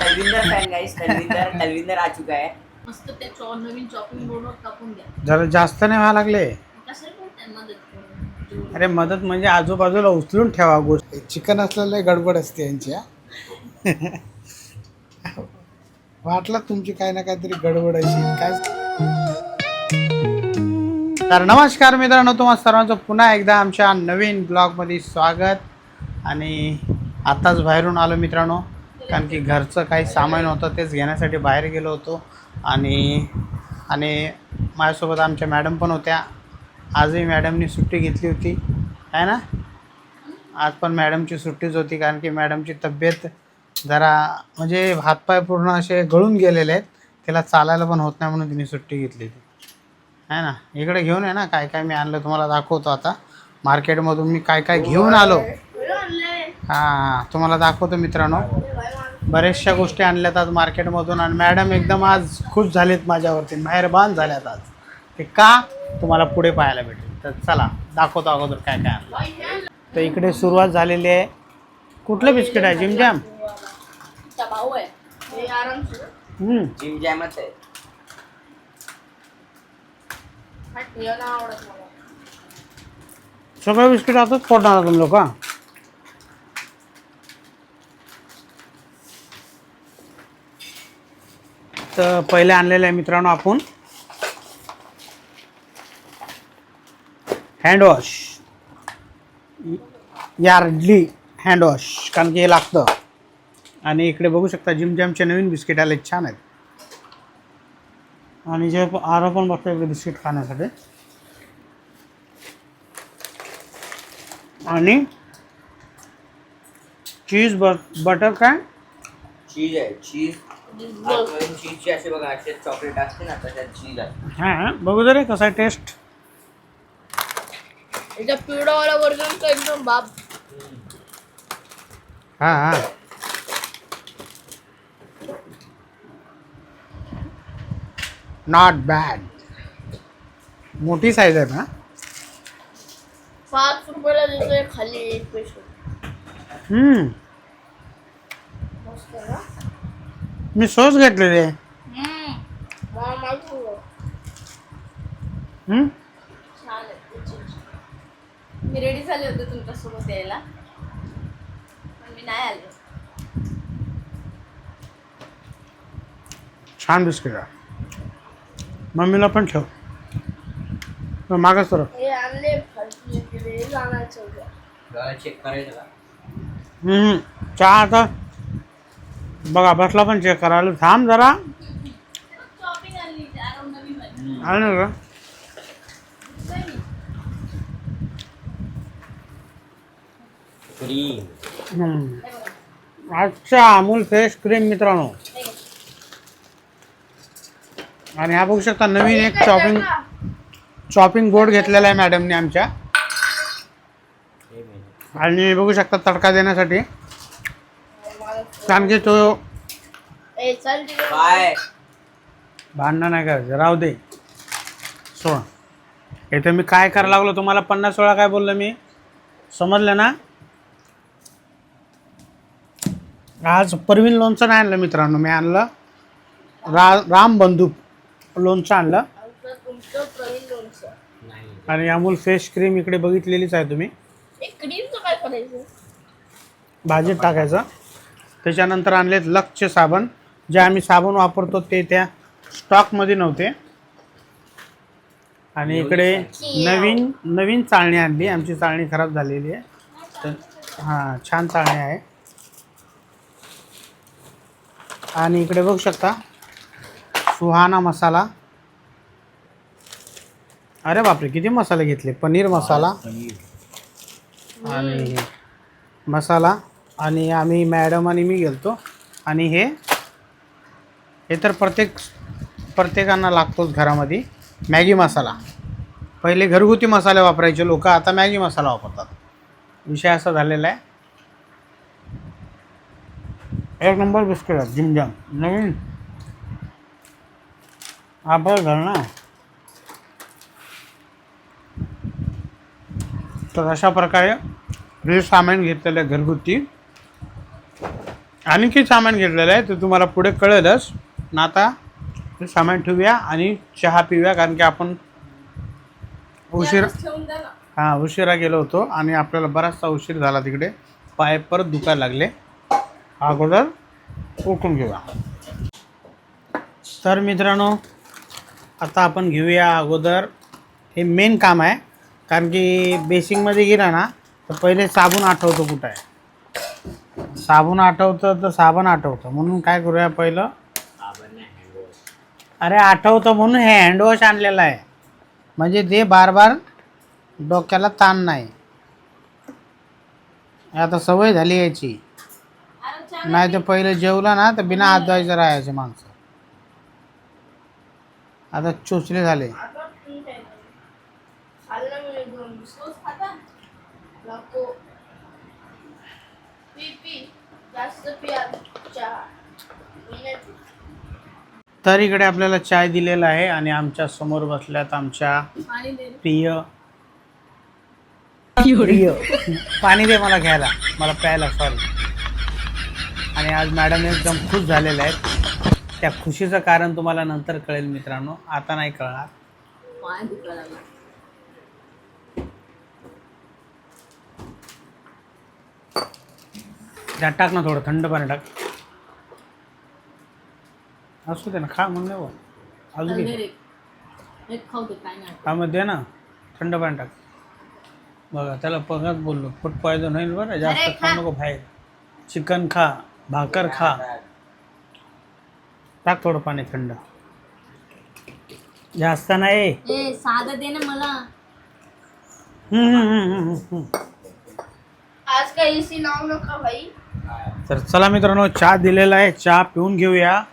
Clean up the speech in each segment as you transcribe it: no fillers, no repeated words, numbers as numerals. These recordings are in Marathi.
तलविंदर फॅन गाइस, तलविंदर आ चुका है. मस्त त्या नवीन चॉपिंग बोर्डवर कापून द्या. जरा जास्त नाही व्हायला लागले. कशाला बोलताय मदत करून? अरे मदत म्हणजे आजूबाजूला उचलून ठेवा गोष्टी. चिकन असलेलं गडबड असते यांची. वाटलं तुमची काही ना काहीतरी गडबड अशी काय. तर नमस्कार मित्रांनो, तुम्हा सर्वांचं पुन्हा एकदा आमच्या नवीन ब्लॉगमध्ये स्वागत. आणि आत्ताच बाहेरून आलो मित्रांनो, कारण की घरचं काही सामान होतं तेच घेण्यासाठी बाहेर गेलो होतो. आणि माझ्यासोबत आमच्या मॅडम पण होत्या. आजही मॅडमनी सुट्टी घेतली होती आहे ना. आज पण मॅडमची सुट्टीच होती, कारण की मॅडमची तब्येत जरा म्हणजे हातपाय पूर्ण असे गळून गेलेले आहेत. तिला चालायला पण होत नाही म्हणून तिने सुट्टी घेतली होती आहे ना. इकडे घेऊन आहे ना काय काय मी आणलं तुम्हाला दाखवतो. आता मार्केटमधून मी काय काय घेऊन आलो हां तुम्हाला दाखवतो मित्रांनो. बऱ्याचशा गोष्टी आणल्यात आज मार्केटमधून. आणि मॅडम एकदम आज खुश झालेत माझ्यावरती, मेहरबान झाल्यात आज. ते का तुम्हाला पुढे पाहायला भेटेल. तर चला दाखवतो अगोदर काय काय आणलं. तर इकडे सुरुवात झालेली आहे. कुठलं बिस्किट आहे? Gym jam. भाऊ आहे हे आराम जिम जॅमच आहे. आवडत मला. सगळं बिस्किट आताच फोडणार तुम्ही लोक. तर पहिले आणलेलं आहे मित्रांनो आपण हँडवॉश. यार्डली हँडवॉश, कारण की हे लागतं. आणि इकडे बघू शकता जिम जॅमचे नवीन बिस्किट आले, छान आहेत. आणि जे आरो पण बघतो इकडे बिस्किट खाण्यासाठी. आणि चीज बटर काय चीज आहे. चीजची असे बघा, असे चॉकलेट असते ना तशात चीज आहे. हां बघू जरा कसं आहे टेस्ट. याचा पिवळावाला वर्जन तर एकदम बाप. हां हां नॉट बॅड. मोठी साईज आहे ना. 5 रुपयाला देतोय खाली एक पैसे. मस्त ना. मी सॉस घेतलेले. मला माहिती होतं. छान आहे चीज. मी रेडी झाले होते तुमच्यासोबत यायला, पण मी नाही आले. छान बिस्किट आहे. मम्मीला पण ठेव. मागच तर हे आणले फालतू इकडे जाण्याचं होतं. जरा चेक करायचं का? चहा आता बघा बसला पण चेक करायला. थांब जरा. शॉपिंग आणली आराम नवीन वाली. आहे ना का. अच्छा अमूल फ्रेश क्रीम मित्रांनो. आणि हा बघू शकता नवीन एक चॉपिंग बोर्ड घेतलेला आहे मॅडमने आमच्या. आणि बघू शकता तडका देण्यासाठी, कारण की तो काय भांडणं नाही करायचं, राहू दे सोड. इथे मी काय करायला लागलो तुम्हाला 50 वेळा काय बोललो मी, समजलं ना. आज परवीन लोणचं नाही आणलं मित्रांनो, मी आणलं रामबंधू लोणचं आणलं. आणि अमूल फ्रेश क्रीम इकडे बघितलेलीच आहे तुम्ही. काय करायचं, भाजीत टाकायचं. त्याच्यानंतर आणलेत लक्ष साबण. जे आम्ही साबण वापरतो ते त्या स्टॉकमध्ये नव्हते. आणि इकडे नवीन चाळणी आणली. आमची चाळणी खराब झालेली आहे, तर हां छान चाळणी आहे. आणि इकडे बघू शकता सुहाना मसाला. अरे बापरे किती मसाले घेतले. पनीर मसाला आणि मसाला. आणि आम्ही मॅडम आणि मी गेलतो. आणि हे तर प्रत्येकांना लागतोच घरामध्ये. मॅगी मसाला. पहिले घरगुती मसाले वापरायचे लोक, आता मॅगी मसाला वापरतात. विषय असा झालेला आहे. एक नंबर बिस्किट आहे जिम जॅम नवीन. आपलं घर ना. तर अशा प्रकारे हे सामान घेतलेलं घरगुती. आणखी सामान घेतलेलं आहे ते तुम्हाला पुढे कळेलच ना. आता ते सामान ठेवूया आणि चहा पिऊया, कारण की आपण उशीर यातच ठेवून द्या ना. हां उशिरा गेलो होतो आणि आपल्याला बराचसा उशीर झाला. तिकडे पाय परत दुखायला लागले. अगोदर उठून घेऊया. तर मित्रांनो आता आपण घेऊया अगोदर, हे मेन काम आहे, कारण की बेसिंगमध्ये गेला ना तर पहिले साबण आठवतो कुठं आहे. साबण आठवतं तर साबण आठवतं, म्हणून काय करूया पहिलं, अरे आठवतं म्हणून हे हँडवॉश आणलेलं आहे, म्हणजे ते बार बार डोक्याला ताण नाही. आता सवय झाली याची. अरे चहा नाही तर पहिले जेवलं ना तर बिना हात धुवायचं राहायचे माणसं. आता चोचले झाले. आता ठीक आहे. खाल्लं मी दोन सोस खाता नको. पी जास्त पिया चहा. मी नाही पीत. तर इकडे आपल्याला चाय दिलेला आहे आणि आमच्या समोर बसल्यात आमच्या पाणी दे रे. प्रिय पाणी दे मला घ्यायला, मला प्यायला, सॉरी. आणि आज मॅडम एकदम खुश झालेल्या आहेत. त्या खुशीचं कारण तुम्हाला नंतर कळेल मित्रांनो, आता नाही कळणार. पाय दुखायला लागला. त्यात टाक ना, थोडं थंड पाणी टाक. असू दे ना, खा म्हणून नाही अजून चालले घे. रे. एक खाऊ दे काय नाही. हा मग दे ना, थंड पाणी टाक. बघा त्याला पगाच बोललो, फूड पॉयझन होईल बरं, जास्त अरे खाऊ नको बाहेर. चिकन खा, भाकर खा. टाक थोडं पाणी थंड, जास्त नाही. ए साधं दे ना मला. आज काय एसी लावू नका भाई. तर चला मित्रांनो, चहा दिलेला आहे, चहा पिऊन घेऊया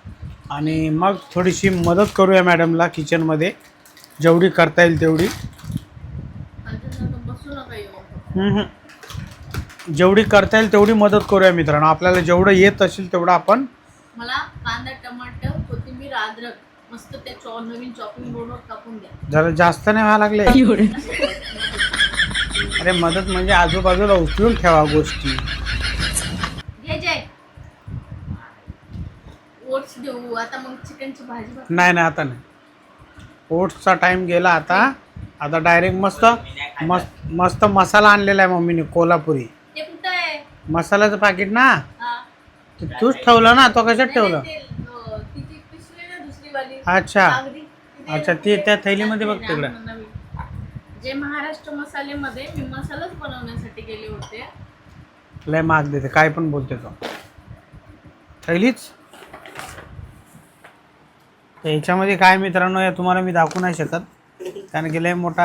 आणि मग थोडीशी मदत करूया मॅडमला किचनमध्ये, जेवढी करता येईल तेवढी. बसू नका येऊ. जेवढी करता येईल तेवढी मदत करूया मित्रांनो. आपल्याला जेवढं येत असेल तेवढं आपण. मला कांदा टमाटर कोथिंबीर अद्रक मस्त त्या नवीन चॉपिंग बोर्डवर कापून द्या. जरा जास्त नाही व्हायला लागले. अरे मदत म्हणजे आजूबाजूला उचलून ठेवा गोष्टी. घे जय. ओट्स देऊ आता, मग चिकनची भाजी बघ. नाही नाही आता नाही, ओट्सचा टाइम गेला आता. आता डायरेक्ट मस्त मस्त मस्त मसाला आणलेला आहे मम्मीने, कोल्हापुरी ते कुठं आहे? मसाल्याचं पाकिट ना. हा. ते तूच ठेवलं ना, तो कशात ठेवलं? नाही, ते, तिची पिशवी ना दुसरी वाली. अच्छा कागदी. अच्छा, ते त्या थैलीमध्ये बघ तिकडं. नवीन. जे महाराष्ट्र मसालेमध्ये मी मसालाच बनवण्यासाठी गेले होते. लय माग देते, काय पण बोलते तो. थैलीच तर याच्यामध्ये काय मित्रांनो, या तुम्हाला मी दाखवू नाही शकत, कारण की लय मोठा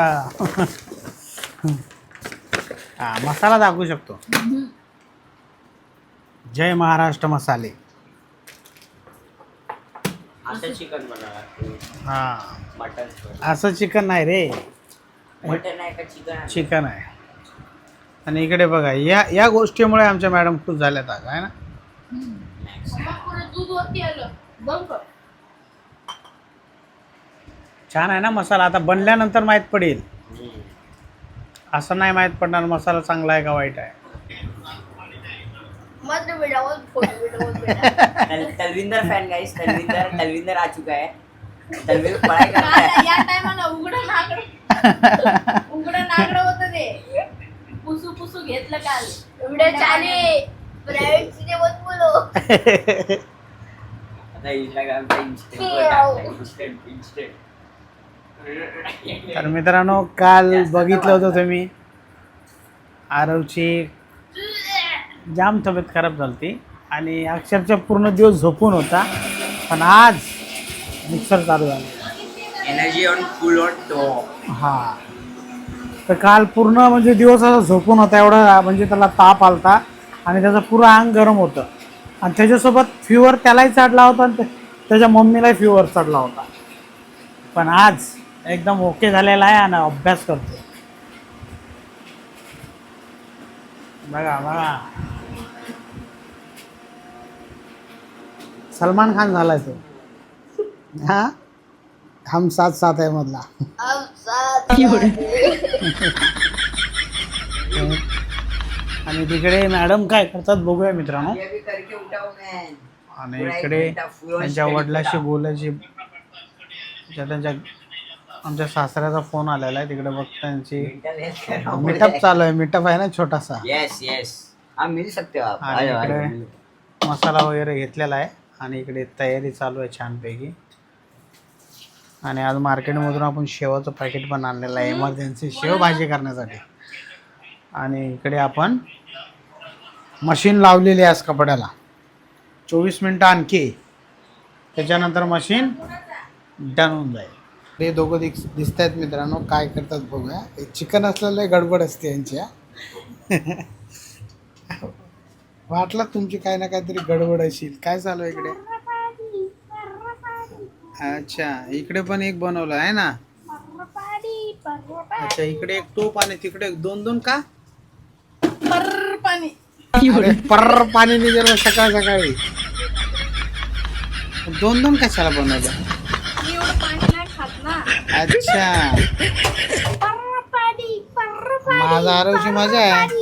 हा मसाला दाखवू शकतो. जय महाराष्ट्र मसाले. असं चिकन बनवणार. हा मटन असं चिकन नाही रे, मटन आहे का चिकन? चिकन आहे. आणि इकडे बघा, या गोष्टीमुळे आमच्या मॅडम खुश झाल्यात आज, आहे ना. दूध वरती आलं बंद कर. छान आहे ना मसाला. आता बनल्यानंतर माहीत पडेल, असं नाही माहीत पडणार मसाला चांगला आहे का वाईट आहे. मत बेटा वो फोटो बेटा. तलविंदर फॅन गाइस, तलविंदर आ चुका है. तलविंदर पढ़ाई करता है. या टायमाला उघडं नागडं होतं ते. पुसू घेतलं काल. एवढे चाले प्रायव्हेट सीने मत बोलो. आता इंस्टाग्रामचा इंस्टेंट. तर मित्रांनो, काल बघितलं होतं तुम्ही, आरवची जाम तब्येत खराब झाली आणि अक्षरशः पूर्ण दिवस झोपून होता, पण आज मिक्सर चालू झालं. Energy on full on top. हां, तर काल पूर्ण म्हणजे दिवस असा झोपून होता, एवढा म्हणजे त्याला ताप आलता आणि त्याचं पुरं अंग गरम होतं आणि त्याच्यासोबत फिवर त्यालाही चढला होता आणि त्याच्या मम्मीलाही फिवर चढला होता. पण आज एकदम ओके झालेला आहे आणि अभ्यास करतो. बघा बघा, सलमान खान झालाय तो. हा, हम साथ साथ आहे मधला. आणि तिकडे मॅडम काय करतात बघूया मित्रांनो. ये भी करके उठाओ मैन. आणि इकडे त्यांच्या वडिलाशी बोलायची त्यांच्या आमच्या सासऱ्याचा फोन आलेला आहे तिकडे बघ त्यांची मीटअप चालू आहे. मीटअप आहे ना छोटासा. यस यस आप मिल सकते हो आप. आणि इकडे मसाला वगैरे घेतलेला आहे आणि इकडे तयारी चालू आहे छानपैकी. आणि आज मार्केटमधून आपण शेवाचं पॅकेट पण आणलेलं आहे इमर्जन्सी शेव भाजी करण्यासाठी. आणि इकडे आपण मशीन लावलेली आहे आज कपड्याला 24 मिनटं आणखी त्याच्यानंतर मशीन डन होऊन जाईल. हे दोघं दिसत आहेत मित्रांनो काय करतात बघूया. चिकन असलेलं गडबड असते यांच्या. वाटलं तुमची काही ना काहीतरी गडबड असेल. काय चालू आहे इकडे. अच्छा इकडे पण एक बनवलं आहे ना. अच्छा इकडे एक टोप आणि तिकडे एक दोन का पाणी पर पाणी निघालं सकाळ सकाळी. दोन कशाला बनवलं. मी एवढं पाणी नाही खात ना. अच्छा माझा आरोग्य मजा आहे.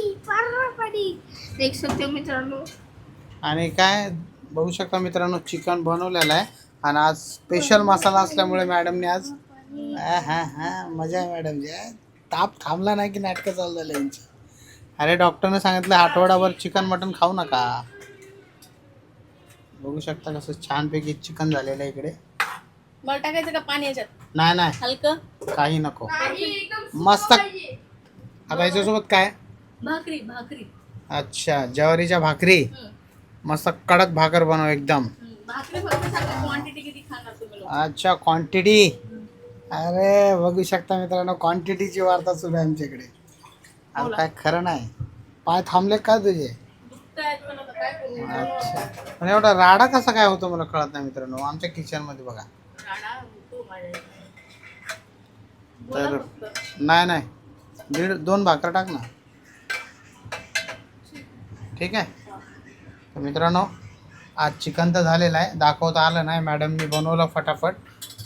देख सकते हो मित्रांनो. आणि काय बघू शकता मित्रांनो चिकन बनवलेलं आहे आणि आज स्पेशल मसाला असल्यामुळे मॅडमने आज हा मजा आहे मॅडमची. ताप थांबला नाही की नाटकं चालू झालं यांची. अरे डॉक्टरने सांगितलं आठवडाभर चिकन मटन खाऊ नका. बघू शकता कसं छानपैकी चिकन झालेलं आहे इकडे. मला टाकायचं का पाणी याच्यात. नाही हलकं काही नको मस्त. आता याच्यासोबत काय. भाकरी भाकरी. अच्छा ज्वारीच्या भाकरी मस्त कडक भाकर बनव एकदम. भाकरी फक्त सांगा क्वांटिटी किती खाणार तुम्ही लोक. अच्छा क्वांटिटी. अरे बघू शकता मित्रांनो क्वांटिटीची वार्ता सुरू आहे आमच्याकडे. आज काय खरं नाही. पाय थांबले का तुझे. दुखतायत पण आता काय करू. अच्छा पण एवढा राडा कसा काय होतो मला कळत नाही मित्रांनो. आमच्या किचन मध्ये बघा. राडा होतो माझ्या. तर बोला फक्त. नाही 2 भाकर टाक ना. ठीक आहे. तर मित्रांनो आज चिकन तर झालेलं आहे. दाखवता आलं नाही. मॅडमनी बनवलं फटाफट.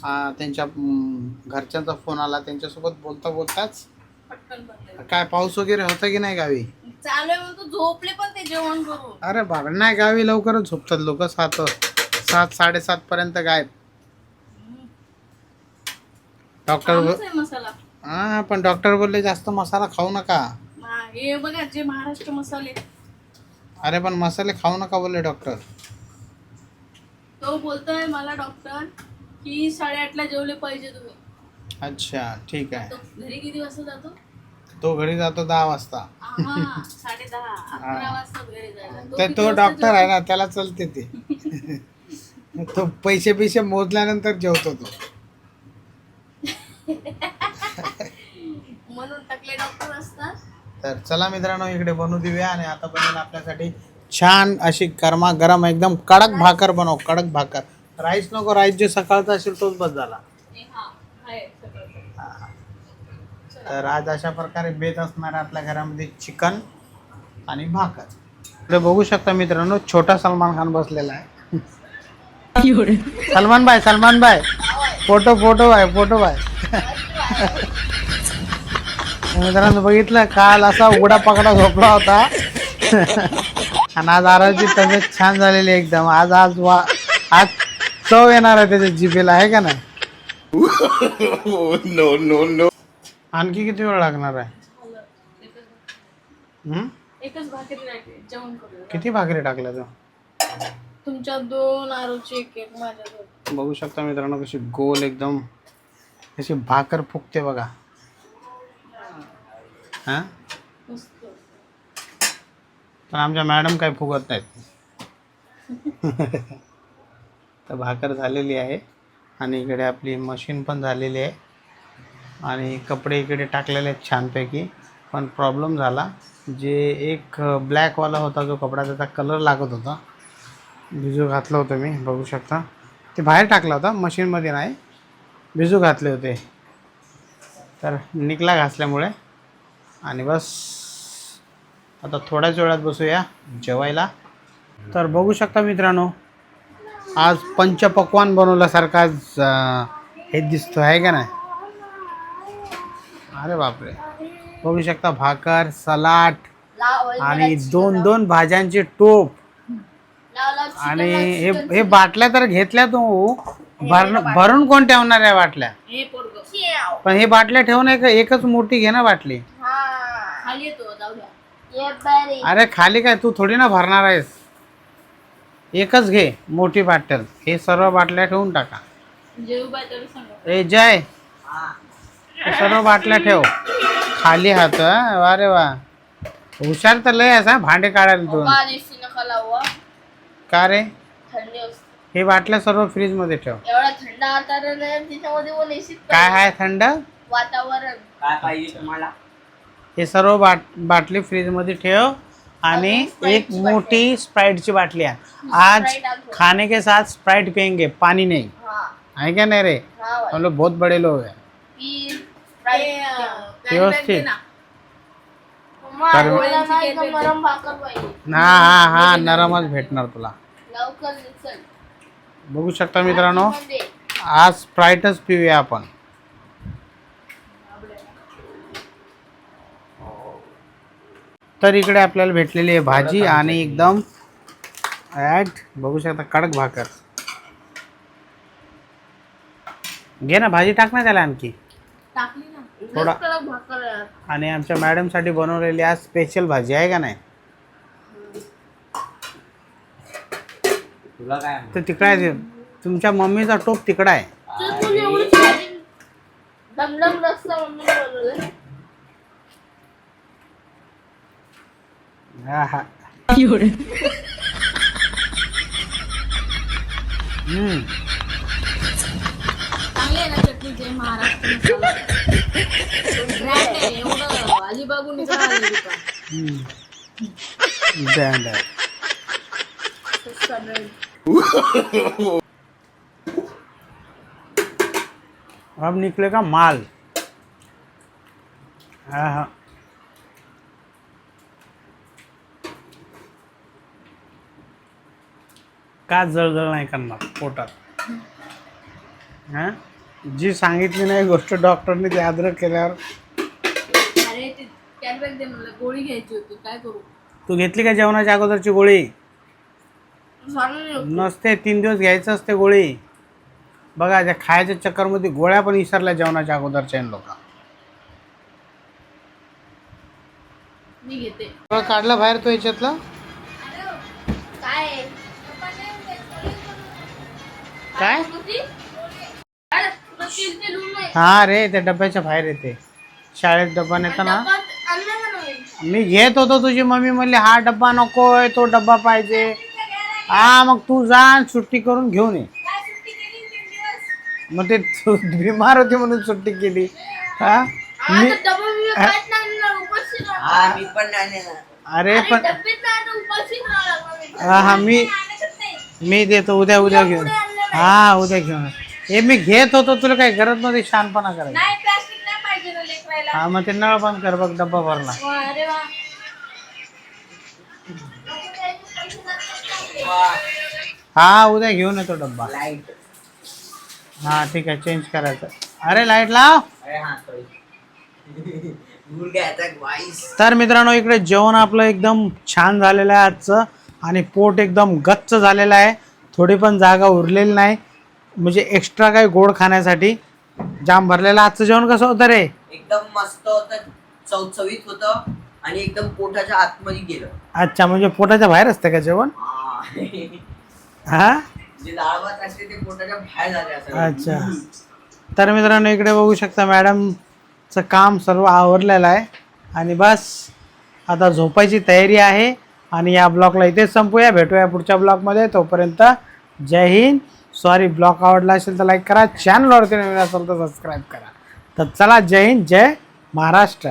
त्यांच्या घरच्यांचा फोन आला. त्यांच्यासोबत बोलताच पटकन बनलं. काय पाऊस वगैरे होता की नाही गावी. चालू आहे म्हणून तो झोपले पण ते जेवण करून. अरे बाबा नाही गावी लवकरच झोपतात लोक. 7-7:30 पर्यंत गायब. डॉक्टर कामच आहे मसाला. पण डॉक्टर बोलले जास्त मसाला खाऊ नका. हे बघा जे महाराष्ट्र मसाले. अरे पण मसाले खाऊ नका बोलले डॉक्टर. तो बोलतोय मला डॉक्टर की 8:30ला जेवले पाहिजे तुम्ही. अच्छा ठीक आहे. तो घरी किती वाजता जातो. तो घरी जातो 10 वाजता. 10:30 11 वाजता घरी जायला. तर तो डॉक्टर आहे ना त्याला चलते ते. तो पैसे मोजल्यानंतर जेवतो तो. म्हणून टाकले डॉक्टर असतात. तर चला मित्रांनो इकडे बनवू देऊया. आणि आता बनवून आपल्यासाठी छान अशी गरम एकदम कडक भाकर बनव. कडक भाकर. राईस नको. राईस जे सकाळचा असेल तोच बस झाला. तर आज अशा प्रकारे बेत असणार आपल्या घरामध्ये चिकन आणि भाकर. इकडे बघू शकता मित्रांनो छोटा सलमान खान बसलेला आहे. सलमान भाई फोटो भाई. मित्रांनो बघितलं काल असा उघडा पकडा झोपला होता. आणि आज आराची तब्येत छान झालेली एकदम. आज चव येणार आहे त्याच्या जिभेला आहे का नाही. नो आणखी किती वेळ लागणार आहे. एकच भाकरी राहिली जेवण करू. किती भाकरी टाकल्या तू. तुमच्या 2 आरूची एक माझ्या 2. बघू शकता मित्रांनो कशी गोल एकदम कशी भाकर फुगते बघा. हा मस्त. पण आमच्या मॅडम काही फुगत नाहीत. तर भाकर झालेली आहे आणि इकडे आपली मशीन पण झालेली आहे आणि कपडे इकडे टाकलेले आहेत छानपैकी. पण प्रॉब्लेम झाला जे एक ब्लॅकवाला होता जो कपडा त्याचा कलर लागत होता. भिजू घातलं होतं मी बघू शकता. ते बाहेर टाकला होता मशीनमध्ये नाही. भिजू घातले होते तर निकला घासल्यामुळे. आणि बस आता थोड्याच वेळात बसूया जेवायला. तर बघू शकता मित्रांनो आज पंचपक्वान बनवल्यासारखा हे दिसतो आहे का नाही. अरे बापरे बघू शकता भाकर सलाड आणि 2-2 भाज्यांचे टोप. आणि हे बाटल्या तर घेतल्या तू भरून कोण ठेवणार आहे बाटल्या? पण हे बाटल्या ठेवून एकच मोठी घे ना बाटली. अरे खाली काय तू थोडी ना भरणार आहेस, एकच घे मोठी बाटल. हे सर्व बाटल्या ठेवून टाका. ए जय, सर्व बाटल्या ठेव खाली हात. अरे वा, हुशार तर लय असा भांडे काढायला तू. का रे? हे बाटल्या सर्व फ्रीज मध्ये ठेव. एवढा थंड वातावरण काय आहे थंड वातावरण? काय पाहिजे तुम्हाला? हे सर्व बाटली फ्रीज मध्ये ठेव. आणि एक मोठी स्प्राइटची बाटली आहे. आज खाने के साथ स्प्राइट पियेंगे, पानी नहीं. है क्या नहीं रे? हम लोग बहुत बड़े लोग हैं. व्यवस्थित हा नरमच भेटणार तुला. बघू शकता मित्रांनो, आज स्प्राइटच पिऊया आपण. तर इकडे आपल्याला भेटलेली आहे भाजी आणि एकदम बघू शकता कडक भाकर. घे ना भाजी, टाक ना त्याला आणखी थोडा. आणि आमच्या मॅडम साठी बनवलेली आज स्पेशल भाजी आहे का नाही? तुला काय तर तिकडे आहे, तुमच्या मम्मीचा टोप तिकडा आहे. हा चांगली आहे ना चटणी ते महाराष्ट्र ब्रँड आहे. एवढं अलिबागून ब्रँड आहे. अब निकलेगा माल. हाँ का जळजळ नाही करणार पोटात? हां, जी सांगितली नाही गोष्ट डॉक्टरने ती अद्रक केल्यावर. अरे ते कॅनबॅक दे मला, गोळी घ्यायची होती. काय करू? तू घेतली का जेवणाच्या अगोदरची गोळी? नसते, 3 दिवस घ्यायचं असते गोळी. बघा त्या खायच्या चक्करमध्ये गोळ्या पण विसरल्या जेवणाच्या अगोदरच्या लोक. मी घेते. काढलं बाहेर तो याच्यातलं काय? हा रे, त्या डब्याच्या बाहेर येते. शाळेत डब्बा नेता ना. मी घेत होतो, तुझी मम्मी म्हणली हा डब्बा नकोय, तो डब्बा पाहिजे. हा मग तू जा सुट्टी करून घेऊन ये. मग ते बिमार होती म्हणून सुट्टी केली. हा मी पण नाही ना. अरे पण हा मी देतो उद्या घेऊन. हा उद्या घेऊन. हे मी घेत होतो, तुला काही गरज नव्हती शहाणपणा करायला. हा मग ते नळ बंद कर, बघ डब्बा भरला. हा उद्या घेऊन येतो डब्बा. लाईट. हा ठीक आहे, चेंज करायचं. अरे लाईट लाव. तर मित्रांनो, इकडे जेवण आपलं एकदम छान झालेलं आहे आजचं. आणि पोट एकदम गच्च झालेलं आहे. थोडी पण जागा उरलेली नाही, म्हणजे एक्स्ट्रा काही गोड खाण्यासाठी. जाम भरलेलं आजचं जेवण. कसं होतं रे? एकदम मस्त होतं, चवचवीत होतं आणि एकदम पोटाच्या आतमध्ये गेलं. अच्छा, म्हणजे पोटाच्या बाहेर असते का जेवण? हा जे डाळ भात असते ते पोटाच्या बाहेर झाले असं. अच्छा. तर मित्रांनो, इकडे बघू शकता मॅडमचं काम सर्व आवरलेलं आहे. आणि बस आता झोपायची तयारी आहे. आणि या ब्लॉगला इथेच संपूया. भेटूया पुढच्या ब्लॉगमध्ये. तोपर्यंत जय हिंद. सॉरी, ब्लॉग आवडला असेल तर लाईक करा. चॅनलवरती नवीन असेल तर सबस्क्राईब करा. तर चला, जय हिंद, जय महाराष्ट्र.